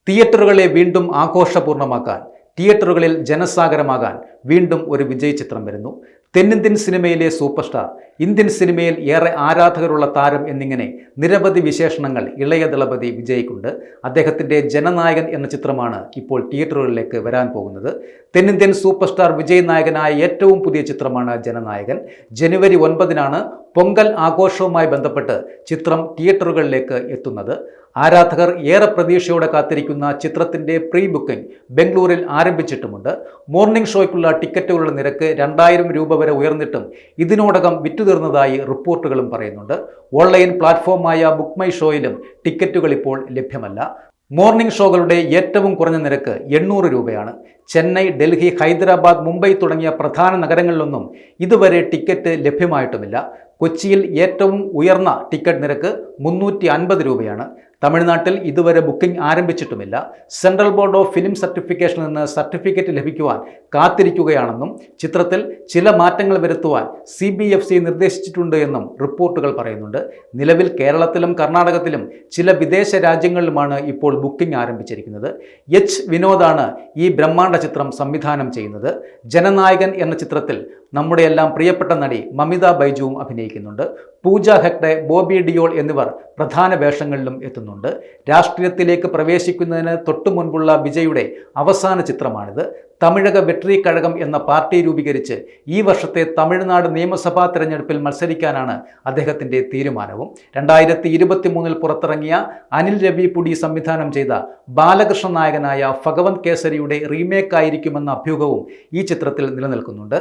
തിയേറ്ററുകളെ വീണ്ടും ആഘോഷപൂർണ്ണമാക്കാൻ, തിയേറ്ററുകളിൽ ജനസാഗരമാകാൻ വീണ്ടും ഒരു വിജയ് ചിത്രം വരുന്നു. തെന്നിന്ത്യൻ സിനിമയിലെ സൂപ്പർ സ്റ്റാർ, ഇന്ത്യൻ സിനിമയിൽ ഏറെ ആരാധകരുള്ള താരം എന്നിങ്ങനെ നിരവധി വിശേഷണങ്ങൾ ഇളയ ദളപതി വിജയ്ക്കുണ്ട്. അദ്ദേഹത്തിൻ്റെ ജനനായകൻ എന്ന ചിത്രമാണ് ഇപ്പോൾ തിയേറ്ററുകളിലേക്ക് വരാൻ പോകുന്നത്. തെന്നിന്ത്യൻ സൂപ്പർ സ്റ്റാർ വിജയ് നായകനായ ഏറ്റവും പുതിയ ചിത്രമാണ് ജനനായകൻ. ജനുവരി 9-നാണ് പൊങ്കൽ ആഘോഷവുമായി ബന്ധപ്പെട്ട് ചിത്രം തിയേറ്ററുകളിലേക്ക് എത്തുന്നത്. ആരാധകർ ഏറെ പ്രതീക്ഷയോടെ കാത്തിരിക്കുന്ന ചിത്രത്തിൻ്റെ പ്രീ ബുക്കിംഗ് ബംഗളൂരിൽ ആരംഭിച്ചിട്ടുമുണ്ട്. മോർണിംഗ് ഷോയ്ക്കുള്ള ടിക്കറ്റുകളുടെ നിരക്ക് 2000 രൂപ വരെ ഉയർന്നിട്ടും ഇതിനോടകം വിറ്റുതീർന്നതായി റിപ്പോർട്ടുകളും പറയുന്നുണ്ട്. ഓൺലൈൻ പ്ലാറ്റ്ഫോമായ ബുക്ക് മൈ ഷോയിലും ടിക്കറ്റുകൾ ഇപ്പോൾ ലഭ്യമല്ല. മോർണിംഗ് ഷോകളുടെ ഏറ്റവും കുറഞ്ഞ നിരക്ക് 800 രൂപയാണ്. ചെന്നൈ, ഡൽഹി, ഹൈദരാബാദ്, മുംബൈ തുടങ്ങിയ പ്രധാന നഗരങ്ങളിലൊന്നും ഇതുവരെ ടിക്കറ്റ് ലഭ്യമായിട്ടുമില്ല. കൊച്ചിയിൽ ഏറ്റവും ഉയർന്ന ടിക്കറ്റ് നിരക്ക് 350 രൂപയാണ്. തമിഴ്നാട്ടിൽ ഇതുവരെ ബുക്കിംഗ് ആരംഭിച്ചിട്ടുമില്ല. സെൻട്രൽ ബോർഡ് ഓഫ് ഫിലിം സർട്ടിഫിക്കേഷനിൽ നിന്ന് സർട്ടിഫിക്കറ്റ് ലഭിക്കുവാൻ കാത്തിരിക്കുകയാണെന്നും ചിത്രത്തിൽ ചില മാറ്റങ്ങൾ വരുത്തുവാൻ CBFC നിർദ്ദേശിച്ചിട്ടുണ്ട് എന്നും റിപ്പോർട്ടുകൾ പറയുന്നുണ്ട്. നിലവിൽ കേരളത്തിലും കർണാടകത്തിലും ചില വിദേശ രാജ്യങ്ങളിലുമാണ് ഇപ്പോൾ ബുക്കിംഗ് ആരംഭിച്ചിരിക്കുന്നത്. വിനോദാണ് ഈ ബ്രഹ്മാണ്ഡ ചിത്രം സംവിധാനം ചെയ്യുന്നത്. ജനനായകൻ എന്ന ചിത്രത്തിൽ നമ്മുടെ എല്ലാം പ്രിയപ്പെട്ട നടി മമിത ബൈജുവും അഭിനയിക്കുന്നുണ്ട്. പൂജ ഹെഗ്ഡെ, ബോബി ഡിയോൾ എന്നിവർ പ്രധാന വേഷങ്ങളിലും എത്തുന്നുണ്ട്. രാഷ്ട്രീയത്തിലേക്ക് പ്രവേശിക്കുന്നതിന് തൊട്ടു മുൻപുള്ള വിജയുടെ അവസാന ചിത്രമാണിത്. തമിഴക വെട്രി കഴകം എന്ന പാർട്ടി രൂപീകരിച്ച് ഈ വർഷത്തെ തമിഴ്നാട് നിയമസഭാ തെരഞ്ഞെടുപ്പിൽ മത്സരിക്കാനാണ് അദ്ദേഹത്തിൻ്റെ തീരുമാനവും. 2023 പുറത്തിറങ്ങിയ അനിൽ രവിപുടി സംവിധാനം ചെയ്ത ബാലകൃഷ്ണ നായകനായ ഭഗവന്ത് കേസരിയുടെ റീമേക്ക് ആയിരിക്കുമെന്ന അഭ്യൂഹവും ഈ ചിത്രത്തിൽ നിലനിൽക്കുന്നുണ്ട്.